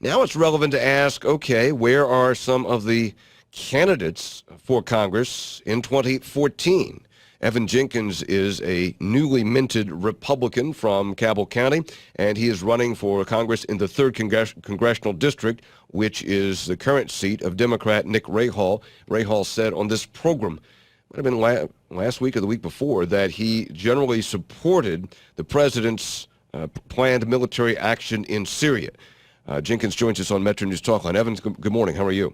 Now it's relevant to ask, okay, where are some of the candidates for Congress in 2014? Evan Jenkins is a newly minted Republican from Cabell County, and he is running for Congress in the 3rd Congressional District, which is the current seat of Democrat Nick Rahall. Rahall said on this program, might have been last week or the week before, that he generally supported the president's planned military action in Syria. Jenkins joins us on Metro News Talkline. Evans, good morning. How are you?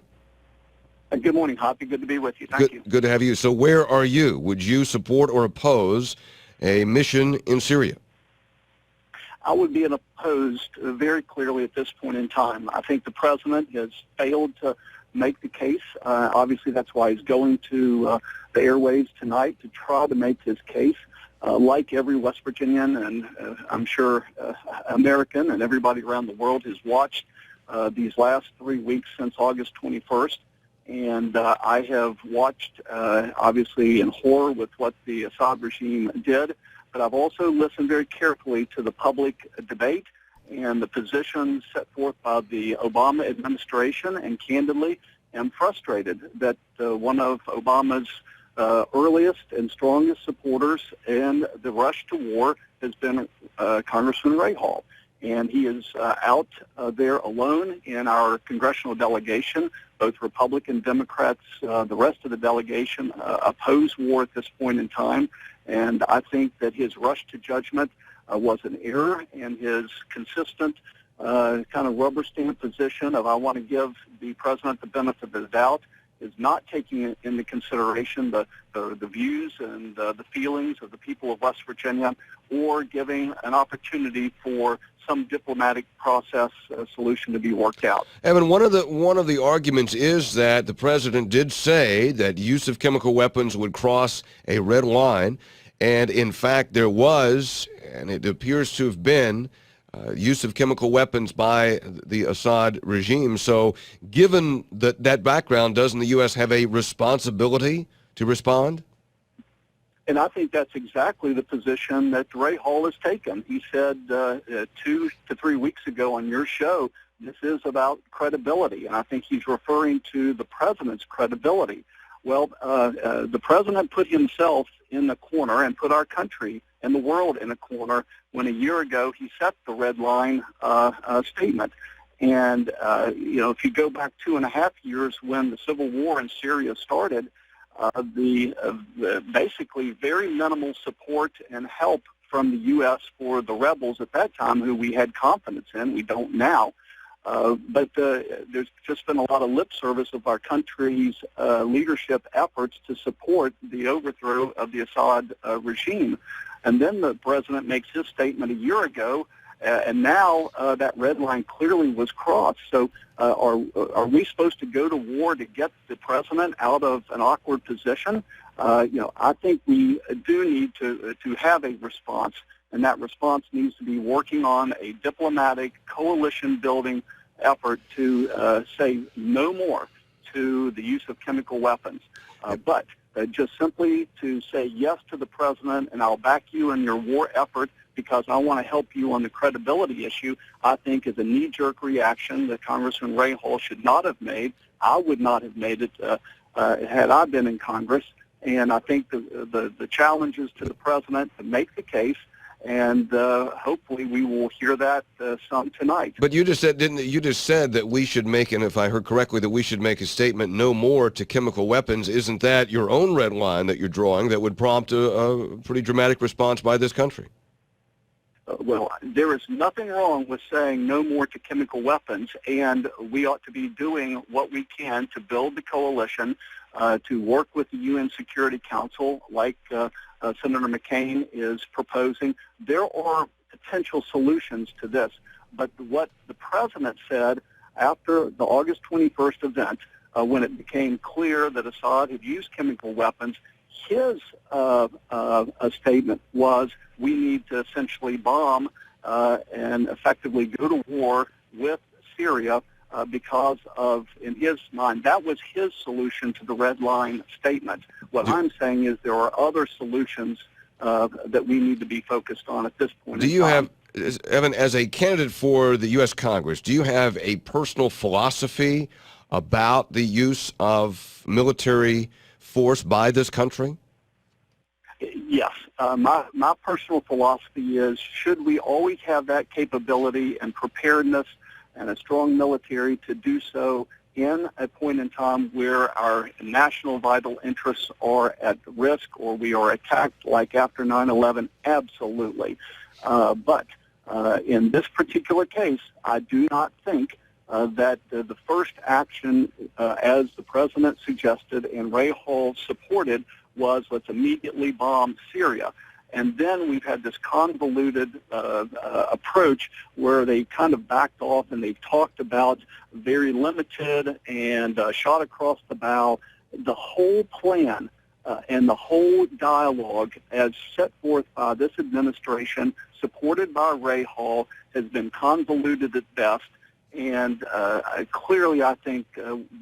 Good morning, Hoppy. Good to be with you. Thank you. Good to have you. So where are you? Would you support or oppose a mission in Syria? I would be opposed very clearly at this point in time. I think the president has failed to make the case. Obviously, that's why he's going to the airwaves tonight to try to make his case. Like every West Virginian and I'm sure American and everybody around the world has watched these last 3 weeks since August 21st. And I have watched, obviously, in horror with what the Assad regime did, but I've also listened very carefully to the public debate and the positions set forth by the Obama administration, and candidly, am frustrated that one of Obama's earliest and strongest supporters in the rush to war has been Congressman Rahall. And he is out there alone in our congressional delegation. Both Republican Democrats, the rest of the delegation, oppose war at this point in time. And I think that his rush to judgment was an error, and his consistent kind of rubber stamp position of I want to give the president the benefit of the doubt is not taking into consideration the views and the feelings of the people of West Virginia, or giving an opportunity for some diplomatic process solution to be worked out. Evan, one of the arguments is that the president did say that use of chemical weapons would cross a red line, and in fact there was, and it appears to have been, use of chemical weapons by the Assad regime. So given that background, doesn't the U.S. have a responsibility to respond? And I think that's exactly the position that Rahall has taken. He said 2 to 3 weeks ago on your show, this is about credibility. And I think he's referring to the president's credibility. Well, the president put himself in the corner and put our country and the world in a corner when a year ago he set the red line statement. And, if you go back 2.5 years when the civil war in Syria started, the basically very minimal support and help from the U.S. for the rebels at that time, who we had confidence in. We don't now. But there's just been a lot of lip service of our country's leadership efforts to support the overthrow of the Assad regime. And then the president makes his statement a year ago, and now that red line clearly was crossed. So are we supposed to go to war to get the president out of an awkward position? I think we do need to have a response, and that response needs to be working on a diplomatic coalition-building effort to say no more to the use of chemical weapons. But just simply to say yes to the president, and I'll back you in your war effort because I want to help you on the credibility issue, I think is a knee-jerk reaction that Congressman Rahall should not have made. I would not have made it had I been in Congress. And I think the challenge is to the president to make the case, and hopefully we will hear that some tonight. But you just said, didn't you just said that we should make, and if I heard correctly, that we should make a statement no more to chemical weapons. Isn't that your own red line that you're drawing that would prompt a pretty dramatic response by this country? Well, there is nothing wrong with saying no more to chemical weapons, and we ought to be doing what we can to build the coalition, to work with the UN Security Council like Senator McCain is proposing. There are potential solutions to this, but what the president said after the August 21st event, when it became clear that Assad had used chemical weapons, his statement was we need to essentially bomb and effectively go to war with Syria because of, in his mind, that was his solution to the red line statement. What I'm saying is there are other solutions that we need to be focused on at this point. Evan, as a candidate for the U.S. Congress, do you have a personal philosophy about the use of military force by this country? Yes. My personal philosophy is, should we always have that capability and preparedness and a strong military to do so in a point in time where our national vital interests are at risk or we are attacked like after 9/11? Absolutely. But in this particular case, I do not think that the first action, as the president suggested and Rahall supported, was let's immediately bomb Syria. And then we've had this convoluted approach where they kind of backed off and they've talked about very limited and shot across the bow. The whole plan and the whole dialogue as set forth by this administration, supported by Rahall, has been convoluted at best. And clearly, I think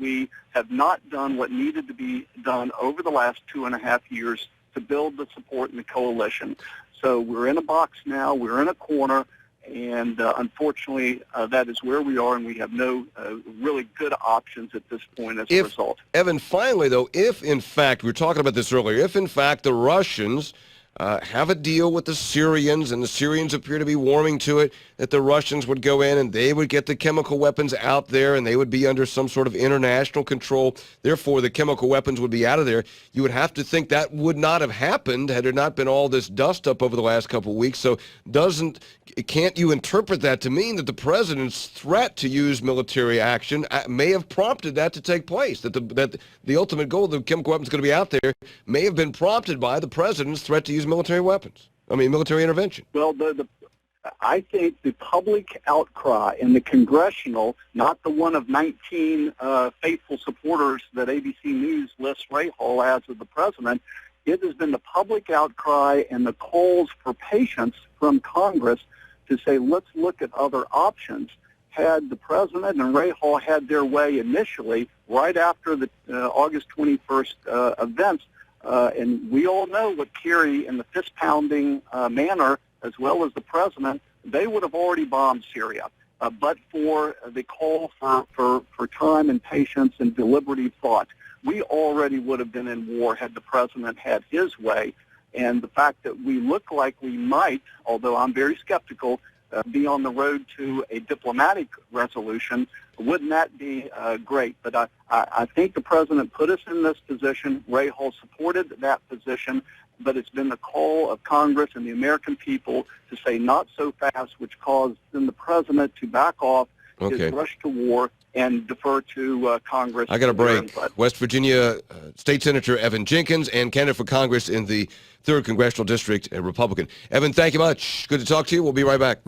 we have not done what needed to be done over the last 2.5 years to build the support in the coalition. So we're in a box now. We're in a corner. And unfortunately, that is where we are, and we have no really good options at this point as a result. Evan, finally, though, if in fact, we were talking about this earlier, if in fact the Russians have a deal with the Syrians, and the Syrians appear to be warming to it, that the Russians would go in and they would get the chemical weapons out there and they would be under some sort of international control. Therefore, the chemical weapons would be out of there. You would have to think that would not have happened had there not been all this dust up over the last couple of weeks. So can't you interpret that to mean that the president's threat to use military action may have prompted that to take place, that the ultimate goal of the chemical weapons going to be out there may have been prompted by the president's threat to use military weapons? Military intervention. Well, I think the public outcry and the congressional, not the one of 19 faithful supporters that ABC News lists Rahall as of the president, it has been the public outcry and the calls for patience from Congress to say, let's look at other options. Had the president and Rahall had their way initially, right after the August 21st events, and we all know what Kerry in the fist-pounding manner, as well as the president, they would have already bombed Syria. But for the call for time and patience and deliberative thought, we already would have been in war had the president had his way. And the fact that we look like we might, although I'm very skeptical, be on the road to a diplomatic resolution, wouldn't that be great? But I think the president put us in this position. Rahall supported that position, but it's been the call of Congress and the American people to say not so fast, which caused then the president to back off his rush to war and defer to Congress. I got a break. West Virginia State Senator Evan Jenkins and candidate for Congress in the 3rd Congressional District, a Republican. Evan, thank you much. Good to talk to you. We'll be right back.